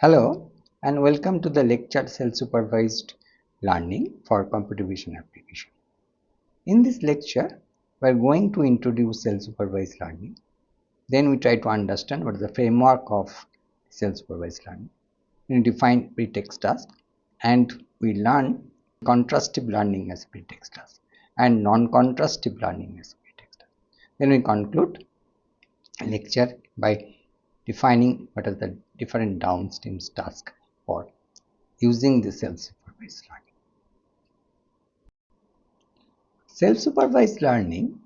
Hello and welcome to the lecture Self-Supervised Learning for Computer Vision Application. In this lecture, we are going to introduce self-supervised learning. Then we try to understand what is the framework of self-supervised learning. We define pretext task and we learn contrastive learning as pretext task and non-contrastive learning as pretext task. Then we conclude lecture by defining what are the different downstream tasks for using the self-supervised learning. Self-supervised learning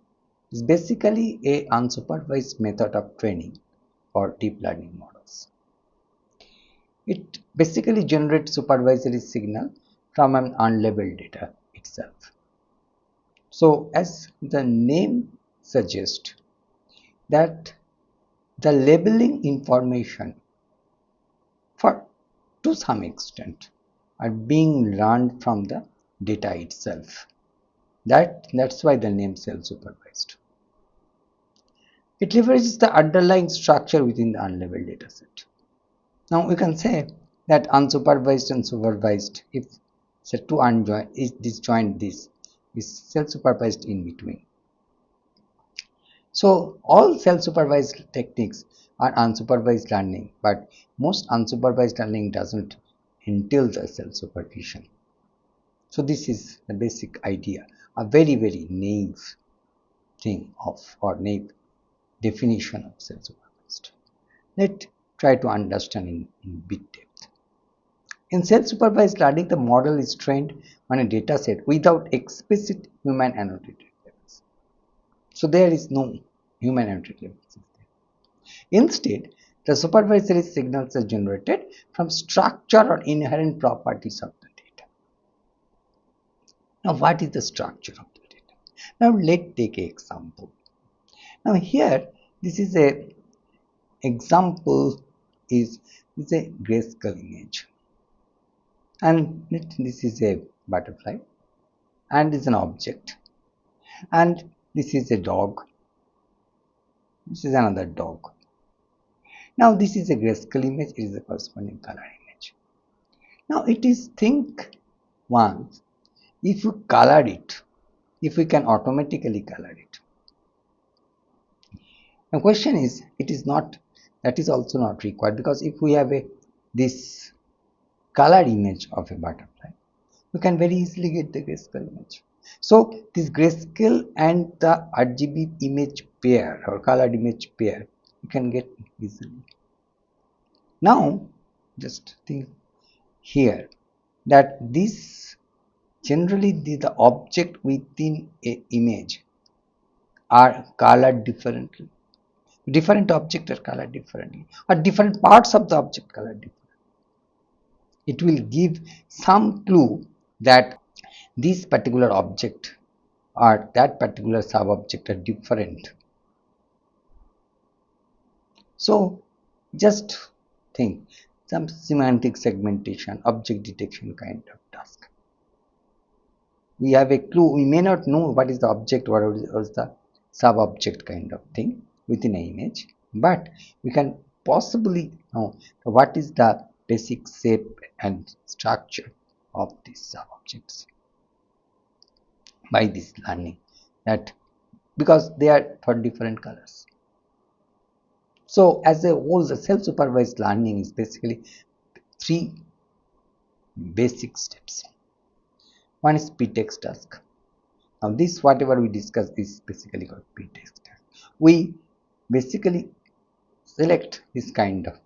is basically a unsupervised method of training for deep learning models. It basically generates supervisory signal from an unlabeled data itself. So as the name suggests that the labeling information to some extent are being learned from the data itself. That's why the name self-supervised. It leverages the underlying structure within the unlabeled dataset. Now we can say that unsupervised and supervised, if say two unjoined is disjoint, this is self-supervised in between. So all self-supervised techniques are unsupervised learning, but most unsupervised learning doesn't entail the self-supervision. So this is the basic idea, a very naive thing of or naive definition of self-supervised. Let's try to understand in bit depth. In self-supervised learning, the model is trained on a data set without explicit human annotated labels. So there is no human annotated labels. Instead, the supervisory signals are generated from structure or inherent properties of the data. Now, what is the structure of the data? Now, let's take an example. Now, here, this is a example is a grayscale image, and this is a butterfly, and is an object, and this is a dog. This is another dog. Now, this is a grayscale image. It is a corresponding color image. Now, it is think once. If you color it, if we can automatically color it. The question is, it is not, that is also not required, because if we have this color image of a butterfly, we can very easily get the grayscale image. So this grayscale and the RGB image pair or colored image pair, you can get easily. Now just think here that this generally the object within a image are colored differently. Different objects are colored differently, or different parts of the object colored differently. It will give some clue that this particular object or that particular sub-object are different. So just think some semantic segmentation, object detection kind of task. We have a clue. We may not know what is the object or what is the sub-object kind of thing within an image, but we can possibly know what is the basic shape and structure of these sub-objects by this learning, that because they are for different colors. So as a whole, the self-supervised learning is basically three basic steps. One is pretext task. Now this, whatever we discuss, is basically called pretext task. We basically select this kind of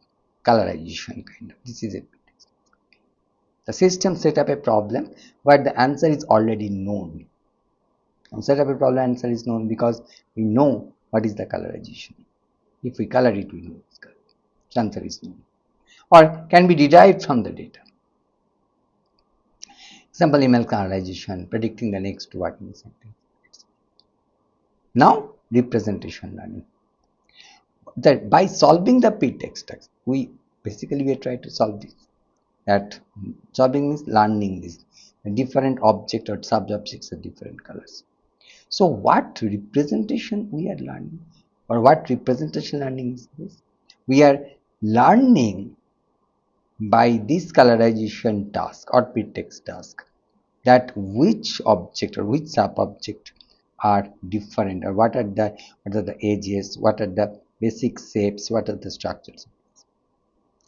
colorization kind of. This is a pretext. The system set up a problem where the answer is already known. Now set up a problem, answer is known because we know what is the colorization. If we color it, we know this color. The answer is known, or can be derived from the data. Example, email colorization, predicting the next word in the sentence. Now, representation learning. That by solving the pretext task, we try to solve this. That solving means learning this. A different object or sub-objects are different colors. So, what representation we are learning, or what representation learning is this? We are learning by this colorization task or pretext task, that which object or which sub-object are different, or what are the edges, what are the basic shapes, what are the structures.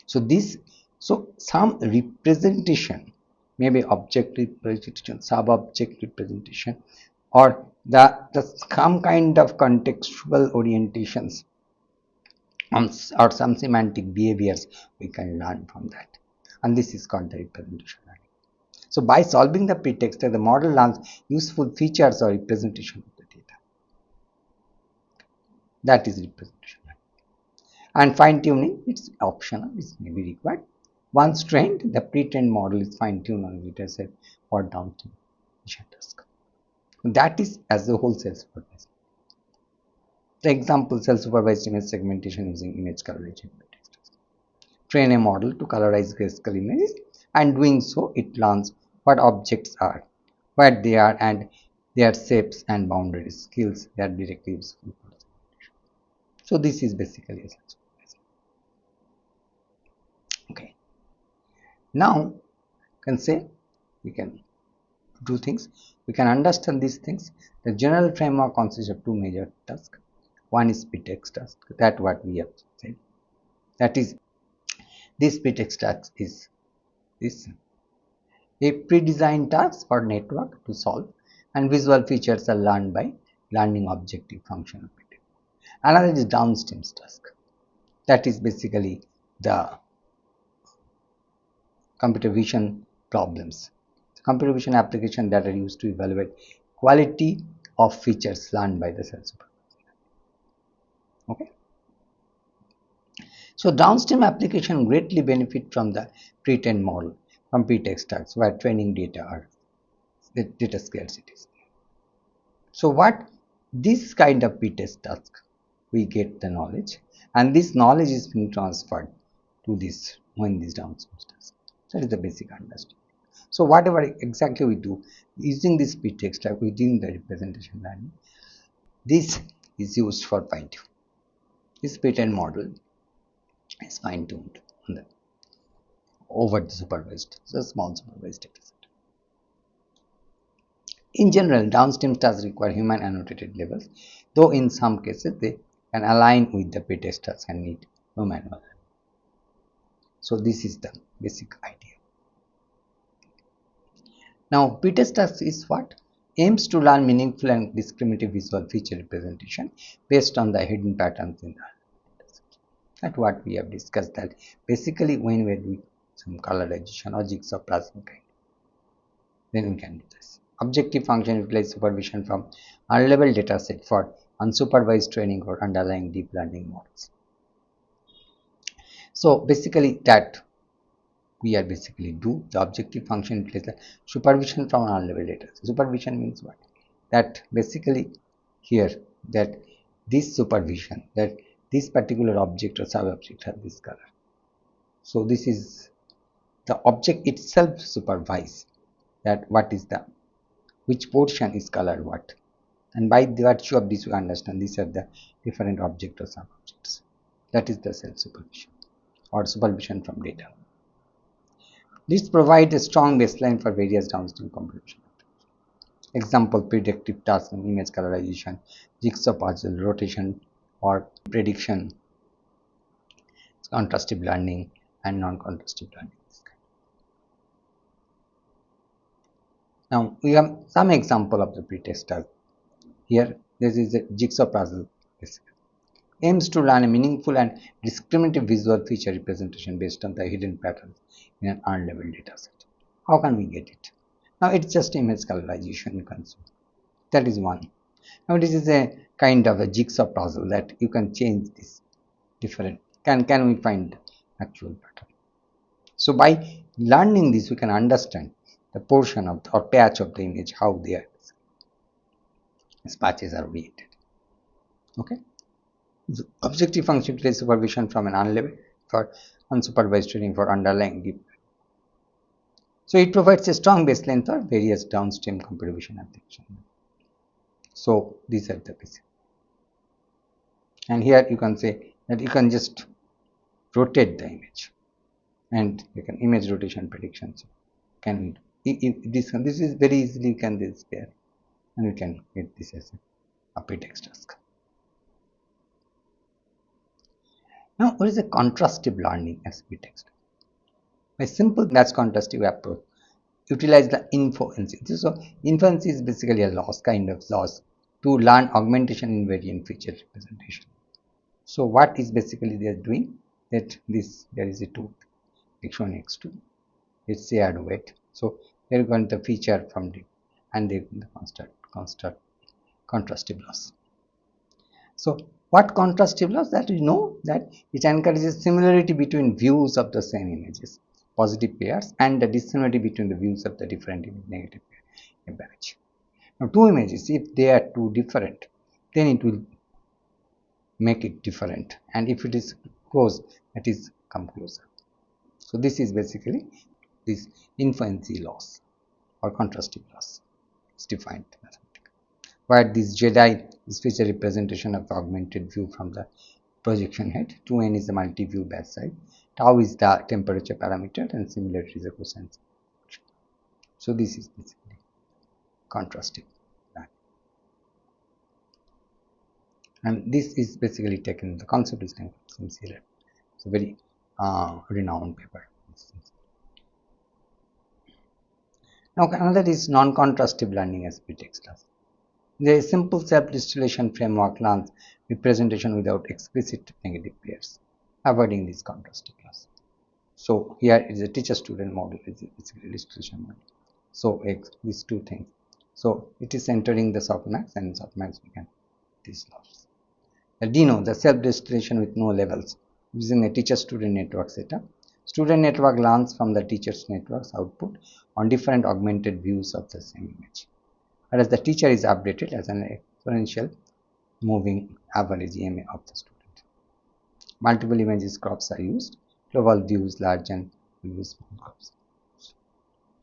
So some representation, maybe object representation, sub-object representation, or the some kind of contextual orientations or some semantic behaviors we can learn from that, and this is called the representation learning. So by solving the pretext, the model learns useful features or representation of the data. That is representation learning. And fine tuning, it's optional, it may be required. Once trained, the pre-trained model is fine tuned on a data set for downstream task. That is as a whole self-supervised. The example, self-supervised image segmentation using image colorization pretext. Train a model to colorize graphical images, and doing so it learns what objects are, where they are, and their shapes and boundaries, skills that directly useful for segmentation. So this is basically a self-supervised. Okay. Now can say we can do things. We can understand these things. The general framework consists of two major tasks. One is pretext task. That what we have said. That is, this pretext task is this a pre-designed task for network to solve, and visual features are learned by learning objective function of pretext. Another is downstream task. That is basically the computer vision problems. Computer vision applications that are used to evaluate quality of features learned by the self-supervised. Okay. So downstream application greatly benefit from the pre-trained model from pretext tasks where training data are the data scarcity. So what this kind of pretest task, we get the knowledge, and this knowledge is being transferred to this when this downstream task. That is the basic understanding. So whatever exactly we do using this pretext task within the representation learning, this is used for fine tune. This pre-trained model is fine tuned over the supervised, the small supervised data set. In general, downstream tasks require human annotated labels, though in some cases they can align with the pretext tasks and need no manual. So this is the basic idea. Now, pretext task is what? Aims to learn meaningful and discriminative visual feature representation based on the hidden patterns in the data set. That's what we have discussed, that basically when we are doing some colorization or jigsaw puzzle kind, then we can do this. Objective function utilizes supervision from unlabeled dataset for unsupervised training or underlying deep learning models. So basically that we are basically do the objective function utilizes supervision from unlabeled data. Supervision means what? That basically here that this supervision, that this particular object or sub-object has this color. So this is the object itself supervise that what is the which portion is colored what, and by the virtue of this we understand these are the different objects or sub-objects. That is the self-supervision or supervision from data. This provides a strong baseline for various downstream computation. Example, predictive task in image colorization, jigsaw puzzle, rotation or prediction, contrastive learning and non-contrastive learning. Now we have some example of the pretext task. Here this is a jigsaw puzzle. Aims to learn a meaningful and discriminative visual feature representation based on the hidden patterns in an unlabeled dataset. How can we get it? Now it's just image colorization you can see. That is one. Now this is a kind of a jigsaw puzzle that you can change this different. Can we find actual pattern? So by learning this we can understand the portion of the, or patch of the image, how their patches are oriented. Okay. The objective function utilizes supervision from an unlabeled for unsupervised training for underlying deep. So it provides a strong baseline for various downstream computer vision applications. So these are the basic. And here you can say that you can just rotate the image. and you can image rotation predictions. Can this is very easily you can this pair, and you can get this as a pretext task. Now, what is a contrastive learning as pretext? A simple match contrastive approach utilize the inference. So inference is basically a loss, kind of loss, to learn augmentation invariant feature representation. So what is basically they are doing, that this there is a tooth x1 x2, it's shared weight, so they're going to feature from the and they the constant contrastive loss. So what contrastive loss? That we know that it encourages similarity between views of the same images, positive pairs, and the dissimilarity between the views of the different image, negative image. Now two images, if they are too different, then it will make it different, and if it is close, that is come closer. So this is basically this inference loss or contrastive loss is defined mathematically. Where this Jedi is feature representation of the augmented view from the projection head, 2n is the multi-view backside, tau is the temperature parameter, and similarity is the cosine. So this is basically contrastive. And this is basically taken, the concept is taken from CLR. It's a very renowned paper. Now another is non-contrastive learning as pretext class. There is simple self-distillation framework learns representation without explicit negative pairs, avoiding this contrastive class. So here it is a teacher-student model, it's basically distillation model. So these two things. So it is entering the softmax, and in softmax we can these laws. The DINO, the self-distillation with no levels, using a teacher-student network setup. Student network learns from the teacher's network's output on different augmented views of the same image, whereas the teacher is updated as an exponential moving average EMA of the student. Multiple images crops are used, global views large and views small crops.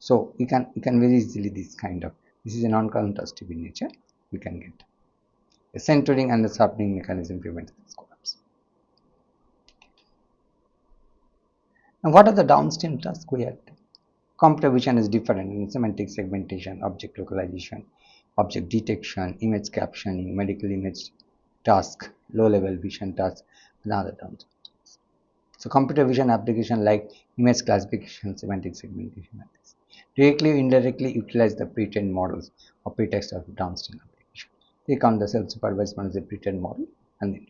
So you can very easily this is a non-contrastive in nature, we can get the centering and the sharpening mechanism prevents this collapse. And what are the downstream tasks we have? Computer vision is different in semantic segmentation, object localization, object detection, image captioning, medical image task, low-level vision task, and other downstream tasks. So computer vision application like image classification, semantic segmentation methods directly or indirectly utilize the pre-trained models or pretext of downstream application. They count the self-supervised one as a pre-trained model, and then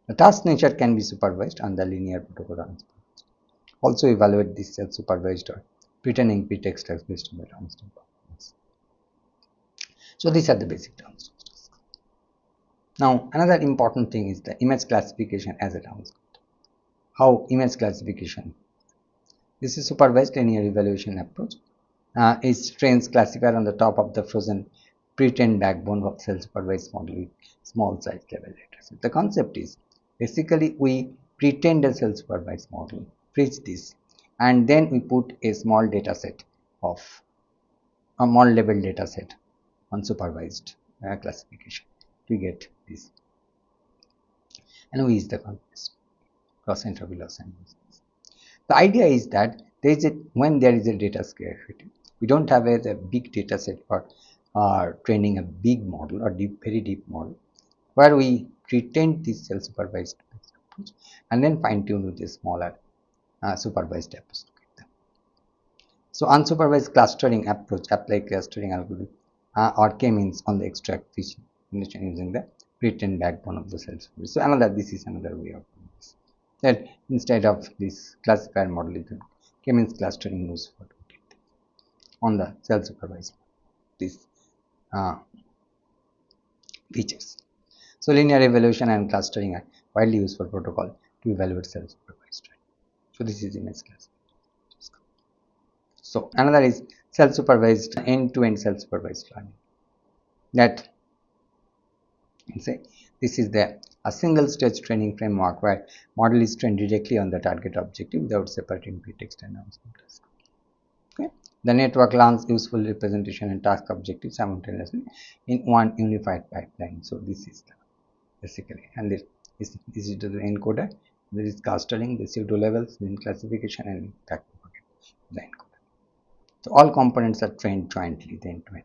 the task nature can be supervised on the linear protocol. Also evaluate this self-supervised or pretending pretext as based on the downstream performance. So these are the basic downstream tasks. Now another important thing is the image classification as a downstream. How image classification? This is supervised linear evaluation approach. It trains classifier on the top of the frozen pre-trained backbone of self-supervised model with small size level data. So the concept is basically we pretend a self-supervised model, preach this, and then we put a small data set of a small level data set on supervised classification to get this, and we use the cross interval loss. The idea is that when there is a data scarcity, we don't have a big data set for training a big model or very deep model, where we pretend this self-supervised approach and then fine-tune with a smaller supervised approach. So unsupervised clustering approach apply clustering algorithm or k-means on the extract vision using the pretend backbone of the self-supervised. So this is another way of doing this. That instead of this classifier model, k-means clustering knows what we get on the self-supervised these features. So linear evaluation and clustering are widely used for protocol to evaluate self-supervised. So this is image classification. So another is self-supervised end-to-end self-supervised learning. That say this is a single stage training framework where model is trained directly on the target objective without separating pretext and downstream task. Okay. The network learns useful representation and task objectives simultaneously in one unified pipeline. So this is basically, and this is the encoder There is clustering, the pseudo levels, then classification, and the encoder. So all components are trained jointly, the end to end.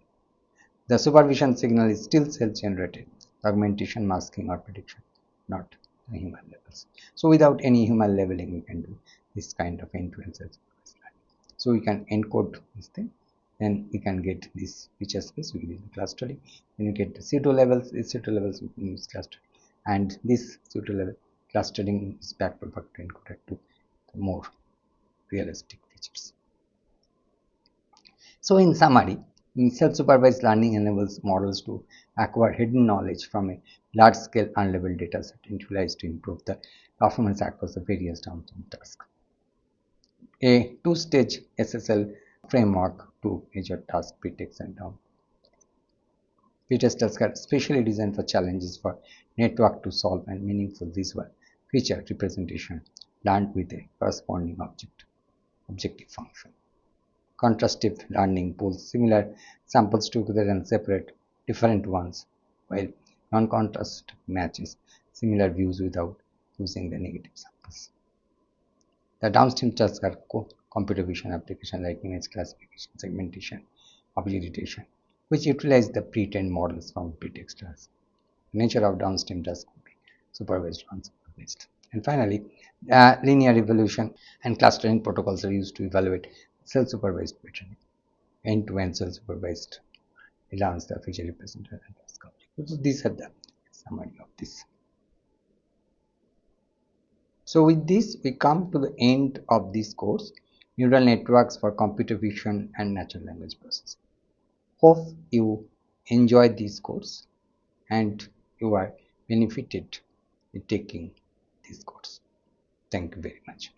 The supervision signal is still self-generated, augmentation, masking, or prediction, not the human levels. So without any human leveling, we can do this kind of end-to-end self-supervised learning. So we can encode this thing, then we can get this feature space within the clustering. Then you get the pseudo levels. These pseudo levels we can use clustering, and this pseudo level clustering is backward encoded to the more realistic features. So in summary, self-supervised learning enables models to acquire hidden knowledge from a large-scale unlabeled dataset utilized to improve the performance across the various downstream tasks. A two-stage SSL framework to measure task pretext and down. Pretext tasks are specially designed for challenges for network to solve and meaningful visual feature representation learned with a corresponding objective function. Contrastive learning pulls similar samples together and separate different ones, while non-contrastive matches similar views without using the negative samples. The downstream tasks are computer vision applications like image classification, segmentation, habilitation, which utilize the pre-trained models from pretext tasks. The nature of downstream tasks could be supervised or unsupervised. And finally, linear evolution and clustering protocols are used to evaluate self-supervised patterning. End-to-end self-supervised learns the feature represented and task object. So these are the summary of this. So with this, we come to the end of this course, Neural Networks for Computer Vision and Natural Language Processing. Hope you enjoyed this course and you are benefited in taking this course. Thank you very much.